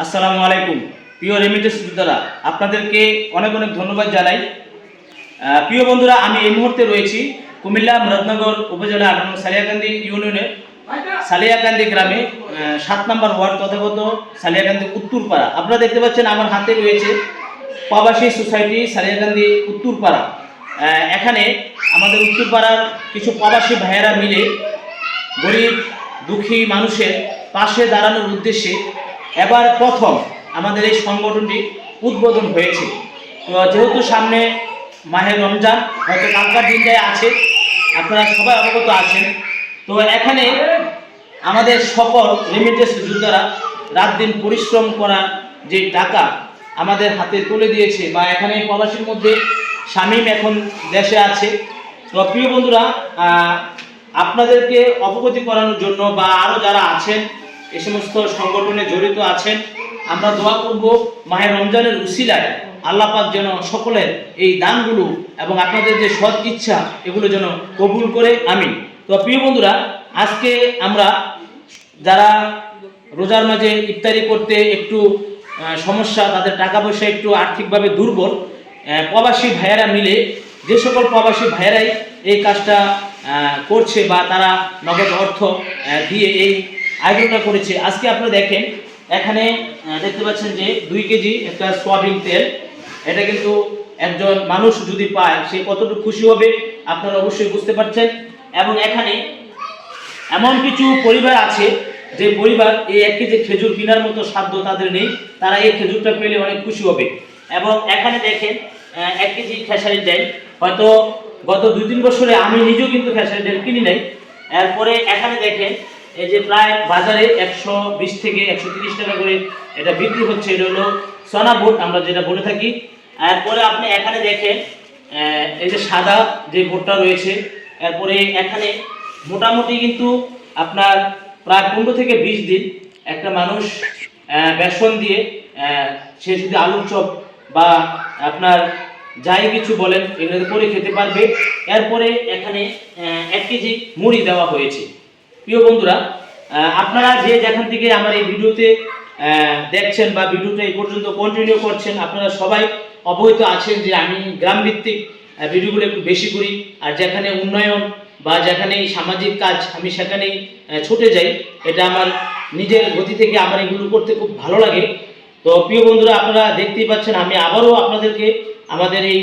আসসালামু আলাইকুম। প্রিয় রেমিটেন্স যোদ্ধারা, আপনাদেরকে অনেক অনেক ধন্যবাদ জানাই। প্রিয় বন্ধুরা, আমি এই মুহূর্তে রয়েছি কুমিল্লা মুরাদনগর উপজেলা ৮ নং সালিয়াকান্দি ইউনিয়নের সালিয়াকান্দি গ্রামে ৭ নম্বর ওয়ার্ড তথাগত সালিয়াকান্দি উত্তরপাড়া। আপনারা দেখতে পাচ্ছেন আমার হাতে রয়েছে প্রবাসী সোসাইটি সালিয়াকান্দি উত্তরপাড়া। এখানে আমাদের উত্তরপাড়ার কিছু প্রবাসী ভাইয়েরা মিলে গরিব দুঃখী মানুষের পাশে দাঁড়ানোর উদ্দেশ্যে এবার প্রথম আমাদের এই সংগঠনটি উদ্বোধন হয়েছে। তো যেহেতু সামনে মাহে রমজান, হয়তো কালকার দিনটায় আছে, আপনারা সবাই অবগত আছেন। তো এখানে আমাদের সকল রেমিটেন্স যোদ্ধারা রাত দিন পরিশ্রম করার যে টাকা আমাদের হাতে তুলে দিয়েছে, বা এখানে প্রবাসীর মধ্যে শামীম এখন দেশে আছে। তো প্রিয় বন্ধুরা, আপনাদেরকে অবগতি করানোর জন্য বা আরও যারা আছেন এ সমস্ত সংগঠনে জড়িত আছেন, আমরা দোয়া করব মাহে রমজানের উসিলায় আল্লাহ পাক যেন সকলের এই দানগুলো এবং আপনাদের যে সৎ ইচ্ছা এগুলো যেন কবুল করে, আমিন। তো প্রিয় বন্ধুরা, আজকে আমরা যারা রোজার মাঝে ইফতারি করতে একটু সমস্যা, তাদের টাকা পয়সা একটু আর্থিকভাবে দুর্বল, প্রবাসী ভাইয়েরা মিলে, যে সকল প্রবাসী ভাইয়েরাই এই কাজটা করছে বা তারা নগদ অর্থ দিয়ে এই আয়োজনটা করেছে। আজকে আপনারা দেখেন, এখানে দেখতে পাচ্ছেন যে 2 কেজি একটা সয়াবিন তেল, এটা কিন্তু একজন মানুষ যদি পায় সে কতটুকু খুশি হবে আপনারা অবশ্যই বুঝতে পারছেন। এবং এখানে এমন কিছু পরিবার আছে যে পরিবার এই 1 কেজি খেজুর কেনার মতো সাধ্য তাদের নেই, তারা এই খেজুরটা পেলে অনেক খুশি হবে। এবং এখানে দেখেন 1 কেজি খেসারির ডাল, হয়তো গত 2-3 বছরে আমি নিজেও কিন্তু খেসারির ডাল কিনি নাই। এরপরে এখানে দেখেন এই যে প্রায় বাজারে 120 থেকে 130 টাকা করে এটা বিক্রি হচ্ছে, এটা হলো সোনা বুট আমরা যেটা বলে থাকি। এরপরে আপনি এখানে দেখেন এই যে সাদা যে বুটটা রয়েছে। এরপরে এখানে মোটামুটি কিন্তু আপনার প্রায় 15 থেকে 20 দিন একটা মানুষ বেসন দিয়ে সে যদি আলুর চপ বা আপনার যাই কিছু বলেন এগুলো করে খেতে পারবে। এরপরে এখানে 1 কেজি মুড়ি দেওয়া হয়েছে। প্রিয় বন্ধুরা, আপনারা যে যেখান থেকে আমার এই ভিডিওতে দেখছেন বা ভিডিওটা এই পর্যন্ত কন্টিনিউ করছেন, আপনারা সবাই অবহিত আছেন যে আমি গ্রামভিত্তিক ভিডিওগুলো একটু বেশি করি, আর যেখানে উন্নয়ন বা যেখানে সামাজিক কাজ আমি সেখানেই ছুটে যাই। এটা আমার নিজের গতি থেকে আমার এগুলো করতে খুব ভালো লাগে। তো প্রিয় বন্ধুরা, আপনারা দেখতেই পাচ্ছেন, আমি আবারও আপনাদেরকে আমাদের এই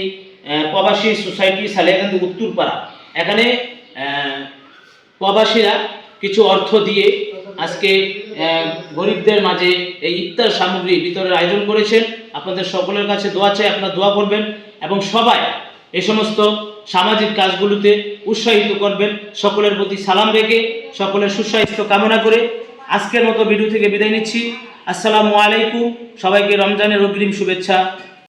প্রবাসী সোসাইটি সালিয়াকান্দি উত্তরপাড়া, এখানে প্রবাসীরা কিছু অর্থ দিয়ে আজকে গরিবদের মাঝে এই ইফতার সামগ্রী বিতরণের আয়োজন করেছেন। আপনাদের সকলের কাছে দোয়া চাই, আপনারা দোয়া করবেন এবং সবাই এই সমস্ত সামাজিক কাজগুলোতে উৎসাহিত করবেন। সকলের প্রতি সালাম রেখে সকলের সুস্বাস্থ্য কামনা করে আজকের মতো ভিডিও থেকে বিদায় নিচ্ছি। আসসালামু আলাইকুম। সবাইকে রমজানের অগ্রিম শুভেচ্ছা।